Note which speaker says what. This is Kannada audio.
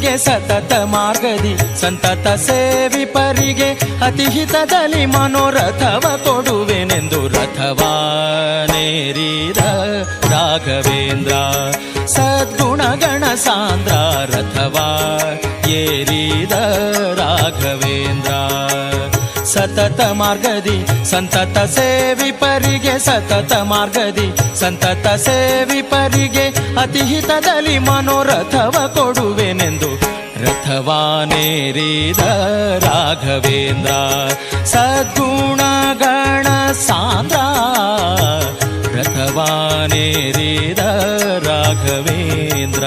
Speaker 1: ಪರಿಗೆ ಸತತ ಮಾರ್ಗದಿ ಸಂತತ ಸೇವಿಪರಿಗೆ ಅತಿಹಿತದಲ್ಲಿ ಮನೋರಥವ ಕೊಡುವೆನೆಂದು ರಥವಾನೇರಿದ ರಾಘವೇಂದ್ರ ಸದ್ಗುಣಗಣ ಸಾಂದ್ರ ರಥವಾ ಏರಿದ ರಾಘವೇಂದ್ರ ಸತತ ಮಾರ್ಗದಿ ಸಂತತ ಸೇವಿಪರಿಗೆ ಸತತ ಮಾರ್ಗದಿ ಸಂತತ ಸೇವಿಪರಿಗೆ ಅತಿಹಿತದಲ್ಲಿ ಮನೋರಥವ ಕೊಡುವೆನೆಂದು ರಥವಾನೇರಿದ ರಾಘವೇಂದ್ರ ಸದ್ಗುಣಗಣ ಸಾಂದ್ರ ರಥವಾನೇರಿದ ರಾಘವೇಂದ್ರ.